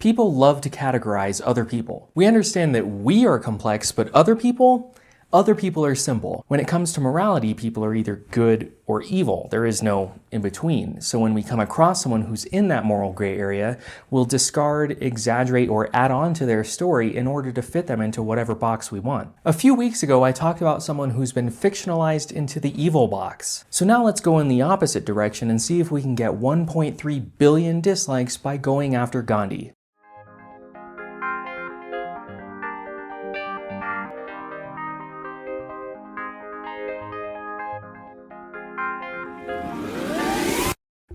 People love to categorize other people. We understand that we are complex, but other people are simple. When it comes to morality, people are either good or evil. There is no in between. So when we come across someone who's in that moral gray area, we'll discard, exaggerate, or add on to their story in order to fit them into whatever box we want. A few weeks ago, I talked about someone who's been fictionalized into the evil box. So now let's go in the opposite direction and see if we can get 1.3 billion dislikes by going after Gandhi.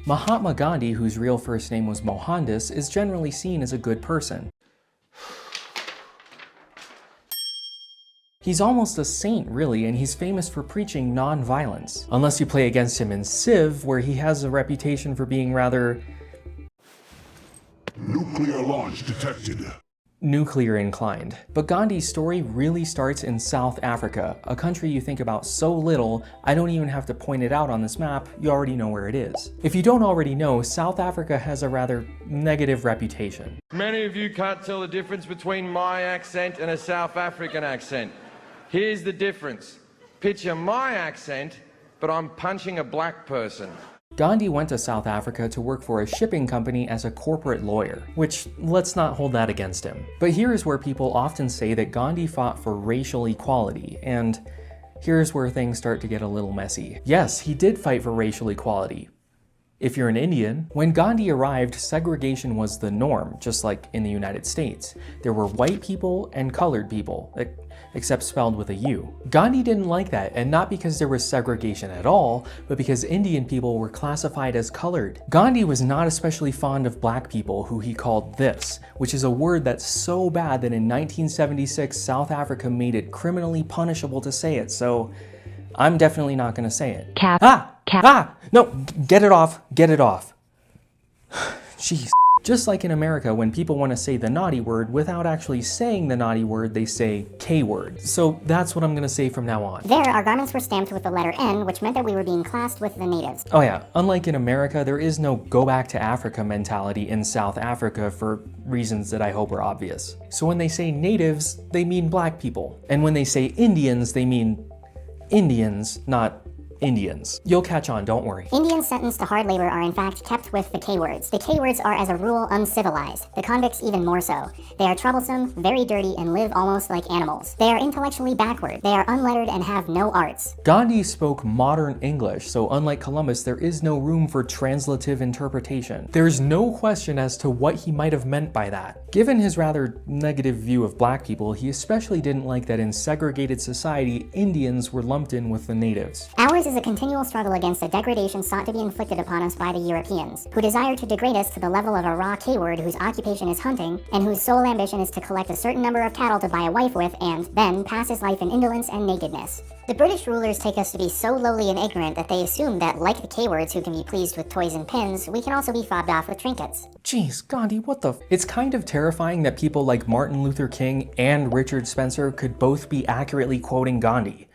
Mahatma Gandhi, whose real first name was Mohandas, is generally seen as a good person. He's almost a saint, really, and he's famous for preaching non-violence. Unless you play against him in Civ, where he has a reputation for being rather... nuclear launch detected. Nuclear inclined. But Gandhi's story really starts in South Africa, a country you think about so little, I don't even have to point it out on this map, you already know where it is. If you don't already know, South Africa has a rather negative reputation. Many of you can't tell the difference between my accent and a South African accent. Here's the difference. Picture my accent, but I'm punching a black person. Gandhi went to South Africa to work for a shipping company as a corporate lawyer, which let's not hold that against him. But here's where people often say that Gandhi fought for racial equality, and here's where things start to get a little messy. Yes, he did fight for racial equality. If you're an Indian, when Gandhi arrived, segregation was the norm, just like in the United States. There were white people and colored people, except spelled with a U. Gandhi didn't like that, and not because there was segregation at all, but because Indian people were classified as colored. Gandhi was not especially fond of black people, who he called this, which is a word that's so bad that in 1976, South Africa made it criminally punishable to say it, so I'm definitely not gonna say it. No, get it off, get it off. Jeez. Just like in America, when people want to say the naughty word, without actually saying the naughty word, they say K-word. So that's what I'm gonna say from now on. There, our garments were stamped with the letter N, which meant that we were being classed with the natives. Oh yeah, unlike in America, there is no go back to Africa mentality in South Africa for reasons that I hope are obvious. So when they say natives, they mean black people. And when they say Indians, they mean Indians, not Indians. You'll catch on, don't worry. Indians sentenced to hard labor are in fact kept with the K-words. The K-words are as a rule uncivilized, the convicts even more so. They are troublesome, very dirty, and live almost like animals. They are intellectually backward. They are unlettered and have no arts. Gandhi spoke modern English, so unlike Columbus, there is no room for translative interpretation. There's no question as to what he might have meant by that. Given his rather negative view of black people, he especially didn't like that in segregated society, Indians were lumped in with the natives. Ours is a continual struggle against the degradation sought to be inflicted upon us by the Europeans, who desire to degrade us to the level of a raw K-word whose occupation is hunting, and whose sole ambition is to collect a certain number of cattle to buy a wife with, and then pass his life in indolence and nakedness. The British rulers take us to be so lowly and ignorant that they assume that, like the K-words who can be pleased with toys and pins, we can also be fobbed off with trinkets. Jeez, Gandhi, what the f— It's kind of terrifying that people like Martin Luther King and Richard Spencer could both be accurately quoting Gandhi.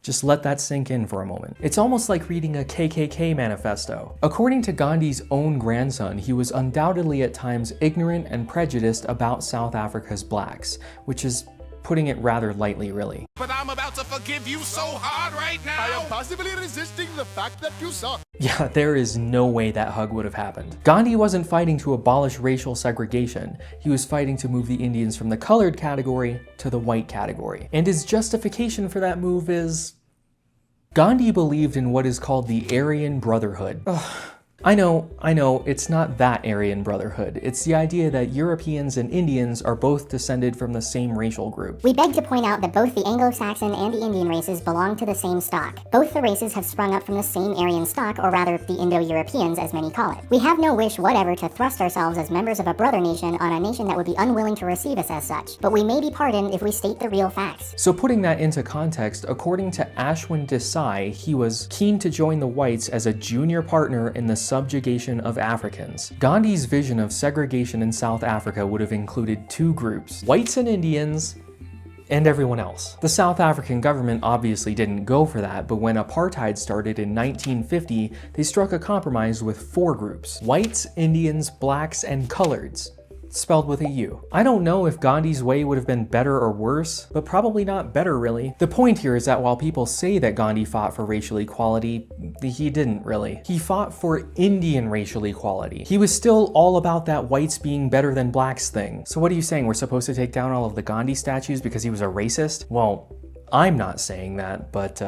Just let that sink in for a moment. It's almost like reading a KKK manifesto. According to Gandhi's own grandson, he was undoubtedly at times ignorant and prejudiced about South Africa's blacks, which is putting it rather lightly, really. But I'm about to forgive you so hard right now! I am possibly resisting the fact that you suck. Yeah, there is no way that hug would have happened. Gandhi wasn't fighting to abolish racial segregation. He was fighting to move the Indians from the colored category to the white category. And his justification for that move is... Gandhi believed in what is called the Aryan Brotherhood. Ugh. I know, it's not that Aryan Brotherhood. It's the idea that Europeans and Indians are both descended from the same racial group. We beg to point out that both the Anglo-Saxon and the Indian races belong to the same stock. Both the races have sprung up from the same Aryan stock, or rather, the Indo-Europeans, as many call it. We have no wish whatever to thrust ourselves as members of a brother nation on a nation that would be unwilling to receive us as such, but we may be pardoned if we state the real facts. So putting that into context, according to Ashwin Desai, he was keen to join the whites as a junior partner in the subjugation of Africans. Gandhi's vision of segregation in South Africa would have included two groups, whites and Indians, and everyone else. The South African government obviously didn't go for that, but when apartheid started in 1950, they struck a compromise with four groups: whites, Indians, blacks, and coloreds. spelled with a U. I don't know if Gandhi's way would have been better or worse, but probably not better really. The point here is that while people say that Gandhi fought for racial equality, he didn't really. He fought for Indian racial equality. He was still all about that whites being better than blacks thing. So what are you saying? We're supposed to take down all of the Gandhi statues because he was a racist? Well, I'm not saying that, but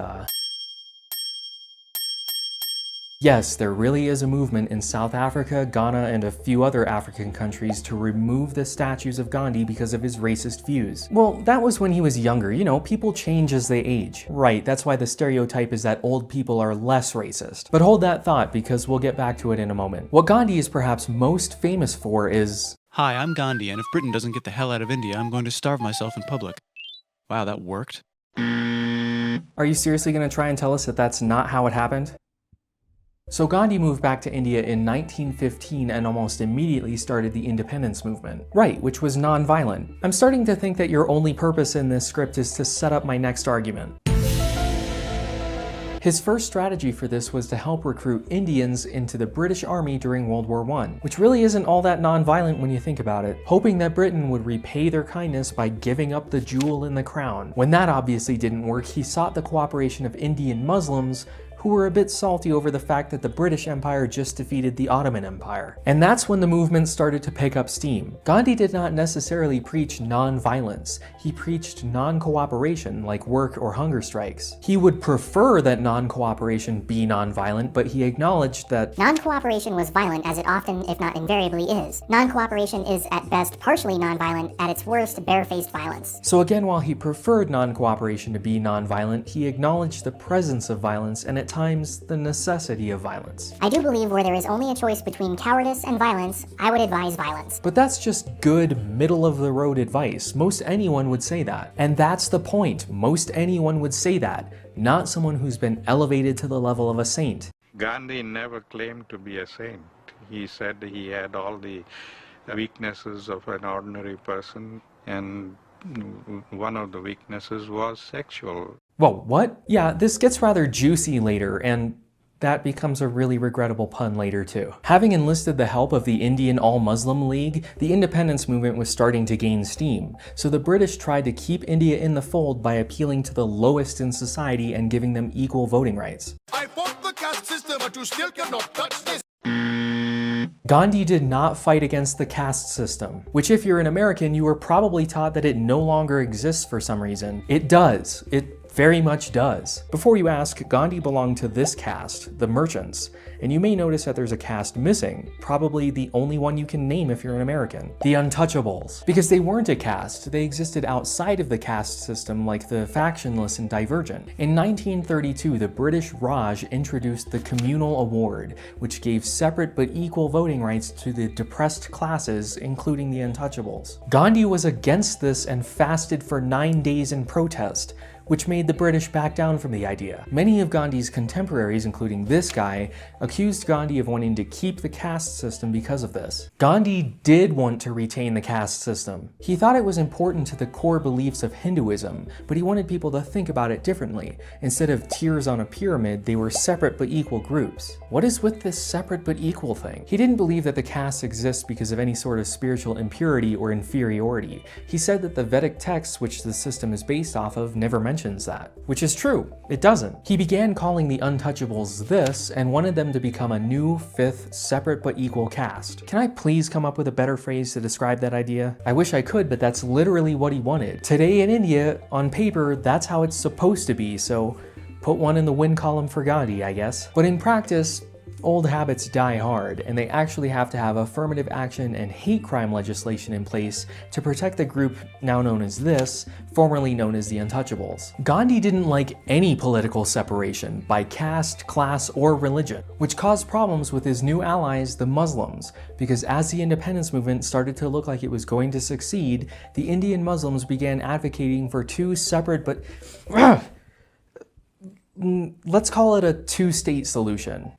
yes, there really is a movement in South Africa, Ghana, and a few other African countries to remove the statues of Gandhi because of his racist views. Well, that was when he was younger. You know, people change as they age. Right, that's why the stereotype is that old people are less racist. But hold that thought because we'll get back to it in a moment. What Gandhi is perhaps most famous for is... Hi, I'm Gandhi, and if Britain doesn't get the hell out of India, I'm going to starve myself in public. Wow, that worked. Are you seriously going to try and tell us that that's not how it happened? So Gandhi moved back to India in 1915 and almost immediately started the independence movement. Right, which was non-violent. I'm starting to think that your only purpose in this script is to set up my next argument. His first strategy for this was to help recruit Indians into the British Army during World War I, which really isn't all that non-violent when you think about it, hoping that Britain would repay their kindness by giving up the jewel in the crown. When that obviously didn't work, he sought the cooperation of Indian Muslims, who were a bit salty over the fact that the British Empire just defeated the Ottoman Empire. And that's when the movement started to pick up steam. Gandhi did not necessarily preach non-violence. He preached non-cooperation, like work or hunger strikes. He would prefer that non-cooperation be non-violent, but he acknowledged that non-cooperation was violent, as it often, if not invariably, is. Non-cooperation is at best partially non-violent, at its worst barefaced violence. So again, while he preferred non-cooperation to be non-violent, he acknowledged the presence of violence and at times the necessity of violence. I do believe where there is only a choice between cowardice and violence, I would advise violence. But that's just good, middle-of-the-road advice. Most anyone would say that. And that's the point. Most anyone would say that, not someone who's been elevated to the level of a saint. Gandhi never claimed to be a saint. He said he had all the weaknesses of an ordinary person, and one of the weaknesses was sexual. Whoa, what? Yeah, this gets rather juicy later, and that becomes a really regrettable pun later too. Having enlisted the help of the Indian All-Muslim League, the independence movement was starting to gain steam, so the British tried to keep India in the fold by appealing to the lowest in society and giving them equal voting rights. I fought the caste system, but you still cannot touch this. Gandhi did not fight against the caste system, which if you're an American, you were probably taught that it no longer exists for some reason. It does. It very much does. Before you ask, Gandhi belonged to this caste, the merchants, and you may notice that there's a caste missing, probably the only one you can name if you're an American. The Untouchables. Because they weren't a caste, they existed outside of the caste system like the factionless and divergent. In 1932, the British Raj introduced the Communal Award, which gave separate but equal voting rights to the depressed classes, including the Untouchables. Gandhi was against this and fasted for 9 days in protest, which made the British back down from the idea. Many of Gandhi's contemporaries, including this guy, accused Gandhi of wanting to keep the caste system because of this. Gandhi did want to retain the caste system. He thought it was important to the core beliefs of Hinduism, but he wanted people to think about it differently. Instead of tiers on a pyramid, they were separate but equal groups. What is with this separate but equal thing? He didn't believe that the castes exist because of any sort of spiritual impurity or inferiority. He said that the Vedic texts, which the system is based off of, never mentions that, which is true. It doesn't. He began calling the Untouchables this and wanted them to become a new, fifth, separate but equal caste. Can I please come up with a better phrase to describe that idea? I wish I could, but that's literally what he wanted. Today in India, on paper, that's how it's supposed to be, so put one in the win column for Gandhi, I guess. But in practice, old habits die hard, and they actually have to have affirmative action and hate crime legislation in place to protect the group now known as this, formerly known as the Untouchables. Gandhi didn't like any political separation by caste, class, or religion, which caused problems with his new allies, the Muslims, because as the independence movement started to look like it was going to succeed, the Indian Muslims began advocating for two separate but let's call it a two-state solution.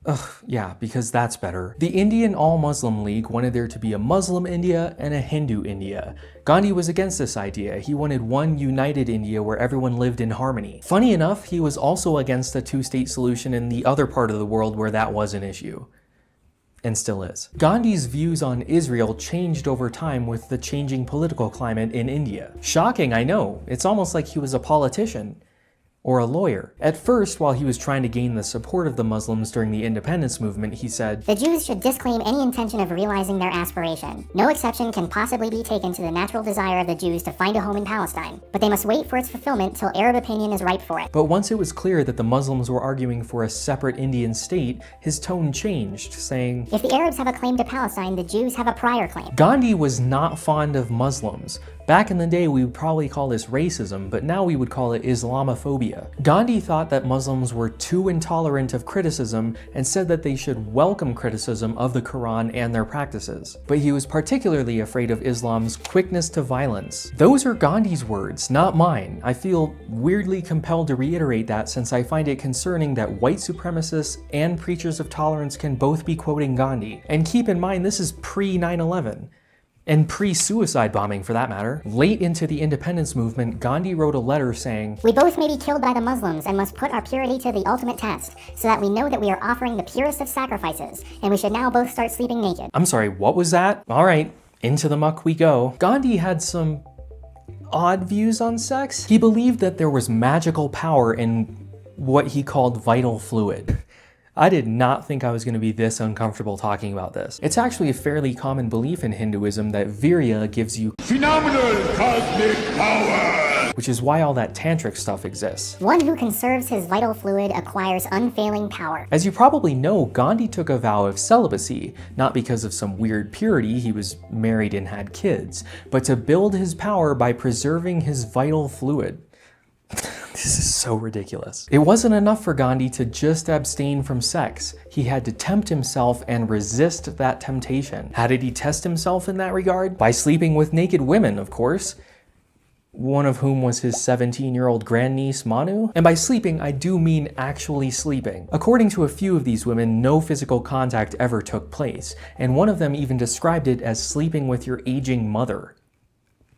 Yeah, because that's better. The Indian All-Muslim League wanted there to be a Muslim India and a Hindu India. Gandhi was against this idea. He wanted one united India where everyone lived in harmony. Funny enough, he was also against a two-state solution in the other part of the world where that was an issue. and still is. Gandhi's views on Israel changed over time with the changing political climate in India. Shocking, I know. It's almost like he was a politician. Or a lawyer. At first, while he was trying to gain the support of the Muslims during the independence movement, he said, "The Jews should disclaim any intention of realizing their aspiration. No exception can possibly be taken to the natural desire of the Jews to find a home in Palestine, but they must wait for its fulfillment till Arab opinion is ripe for it." But once it was clear that the Muslims were arguing for a separate Indian state, his tone changed, saying, "If the Arabs have a claim to Palestine, the Jews have a prior claim." Gandhi was not fond of Muslims. Back in the day, we would probably call this racism, but now we would call it Islamophobia. Gandhi thought that Muslims were too intolerant of criticism and said that they should welcome criticism of the Quran and their practices. But he was particularly afraid of Islam's quickness to violence. Those are Gandhi's words, not mine. I feel weirdly compelled to reiterate that since I find it concerning that white supremacists and preachers of tolerance can both be quoting Gandhi. And keep in mind, this is pre-9/11. And pre-suicide bombing for that matter. Late into the independence movement, Gandhi wrote a letter saying, "We both may be killed by the Muslims and must put our purity to the ultimate test, so that we know that we are offering the purest of sacrifices, and we should now both start sleeping naked." I'm sorry, what was that? Alright, into the muck we go. Gandhi had some odd views on sex. He believed that there was magical power in what he called vital fluid. I did not think I was going to be this uncomfortable talking about this. It's actually a fairly common belief in Hinduism that virya gives you Phenomenal cosmic power! which is why all that tantric stuff exists. One who conserves his vital fluid acquires unfailing power. As you probably know, Gandhi took a vow of celibacy, not because of some weird purity, he was married and had kids, but to build his power by preserving his vital fluid. This is so ridiculous. It wasn't enough for Gandhi to just abstain from sex. He had to tempt himself and resist that temptation. How did he test himself in that regard? By sleeping with naked women, of course. One of whom was his 17-year-old grandniece, Manu. And by sleeping, I do mean actually sleeping. According to a few of these women, no physical contact ever took place, and one of them even described it as sleeping with your aging mother.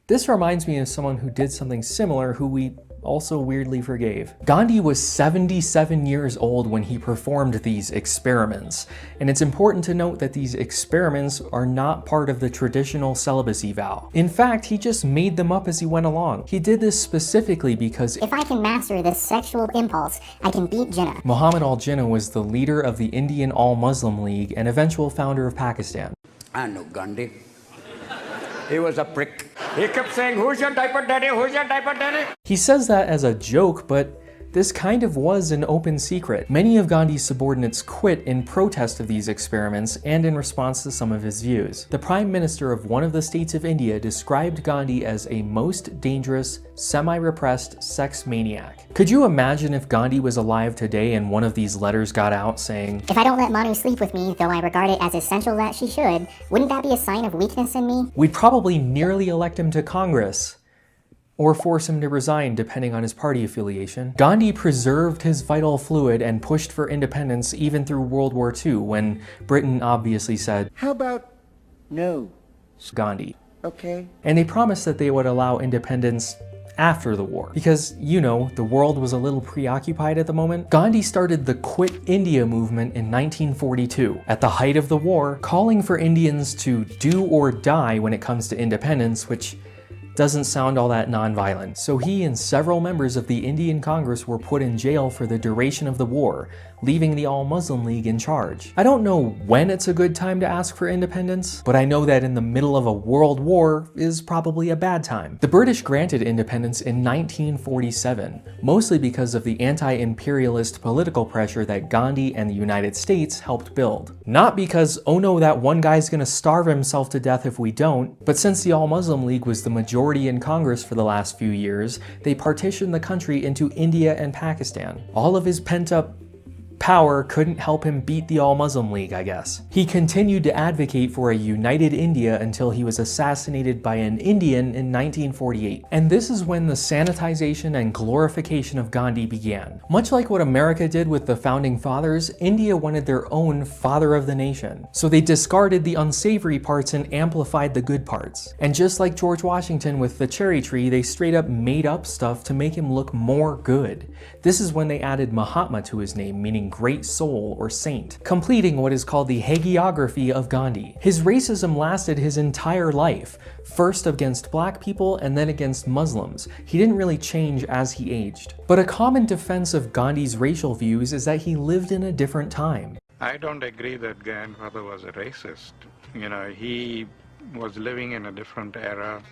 This reminds me of someone who did something similar who we also weirdly forgave. Gandhi was 77 years old when he performed these experiments, and it's important to note that these experiments are not part of the traditional celibacy vow. In fact, he just made them up as he went along. He did this specifically because If I can master this sexual impulse, I can beat Jinnah. Muhammad al-Jinnah was the leader of the Indian All-Muslim League and eventual founder of Pakistan. I know Gandhi. He was a prick. He kept saying, "Who's your diaper daddy? Who's your diaper daddy?" He says that as a joke, but this kind of was an open secret. Many of Gandhi's subordinates quit in protest of these experiments and in response to some of his views. The Prime Minister of one of the states of India described Gandhi as a most dangerous, semi-repressed sex maniac. Could you imagine if Gandhi was alive today and one of these letters got out saying, If I don't let Manu sleep with me, though I regard it as essential that she should, wouldn't that be a sign of weakness in me? We'd probably nearly elect him to Congress. Or force him to resign depending on his party affiliation. Gandhi preserved his vital fluid and pushed for independence even through World War II when Britain obviously said, "How about no?" Gandhi. Okay. And they promised that they would allow independence after the war. Because, you know, the world was a little preoccupied at the moment. Gandhi started the Quit India movement in 1942, at the height of the war, calling for Indians to do or die when it comes to independence, which doesn't sound all that non-violent. So he and several members of the Indian Congress were put in jail for the duration of the war, leaving the All-Muslim League in charge. I don't know when it's a good time to ask for independence, but I know that in the middle of a world war is probably a bad time. The British granted independence in 1947, mostly because of the anti-imperialist political pressure that Gandhi and the United States helped build. Not because, oh no, that one guy's gonna starve himself to death if we don't, but since the All-Muslim League was the majority in Congress for the last few years, they partitioned the country into India and Pakistan. All of his pent-up power couldn't help him beat the All-Muslim League, I guess. He continued to advocate for a united India until he was assassinated by an Indian in 1948. And this is when the sanitization and glorification of Gandhi began. Much like what America did with the Founding Fathers, India wanted their own father of the nation. So they discarded the unsavory parts and amplified the good parts. And just like George Washington with the cherry tree, they straight up made up stuff to make him look more good. This is when they added Mahatma to his name, meaning great soul or saint, completing what is called the hagiography of Gandhi. His racism lasted his entire life, first against black people and then against Muslims. He didn't really change as he aged. But a common defense of Gandhi's racial views is that he lived in a different time. I don't agree that grandfather was a racist. You know, he was living in a different era,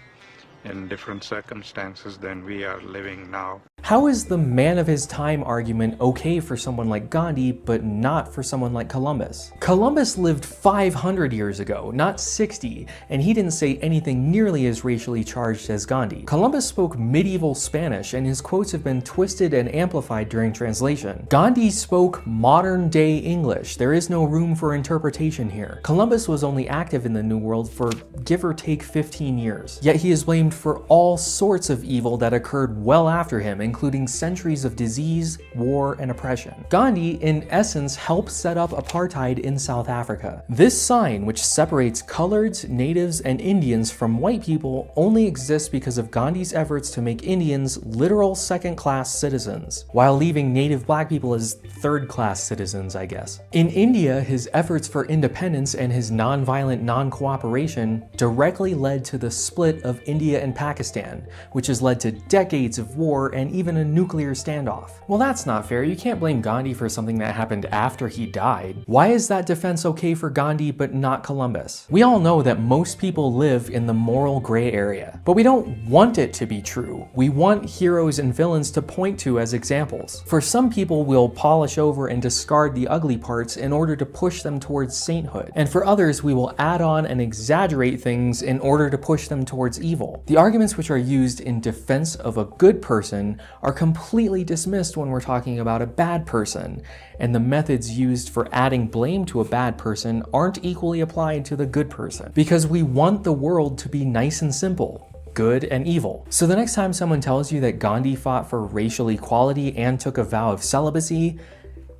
in different circumstances than we are living now. How is the man of his time argument okay for someone like Gandhi, but not for someone like Columbus? Columbus lived 500 years ago, not 60, and he didn't say anything nearly as racially charged as Gandhi. Columbus spoke medieval Spanish, and his quotes have been twisted and amplified during translation. Gandhi spoke modern-day English. There is no room for interpretation here. Columbus was only active in the New World for give or take 15 years, yet he is blamed for all sorts of evil that occurred well after him, including centuries of disease, war, and oppression. Gandhi, in essence, helped set up apartheid in South Africa. This sign, which separates coloreds, natives, and Indians from white people, only exists because of Gandhi's efforts to make Indians literal second-class citizens, while leaving native black people as third-class citizens, I guess. In India, his efforts for independence and his non-violent non-cooperation directly led to the split of India and Pakistan, which has led to decades of war and even a nuclear standoff. Well, that's not fair. You can't blame Gandhi for something that happened after he died. Why is that defense okay for Gandhi but not Columbus? We all know that most people live in the moral gray area, but we don't want it to be true. We want heroes and villains to point to as examples. For some people, we'll polish over and discard the ugly parts in order to push them towards sainthood. And for others, we will add on and exaggerate things in order to push them towards evil. The arguments which are used in defense of a good person are completely dismissed when we're talking about a bad person, and the methods used for adding blame to a bad person aren't equally applied to the good person, because we want the world to be nice and simple, good and evil. So the next time someone tells you that Gandhi fought for racial equality and took a vow of celibacy,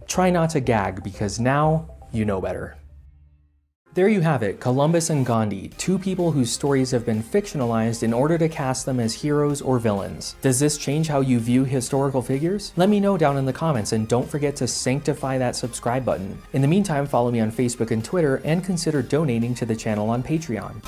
try not to gag, because now you know better. There you have it, Columbus and Gandhi, two people whose stories have been fictionalized in order to cast them as heroes or villains. Does this change how you view historical figures? Let me know down in the comments, and don't forget to sanctify that subscribe button. In the meantime, follow me on Facebook and Twitter, and consider donating to the channel on Patreon.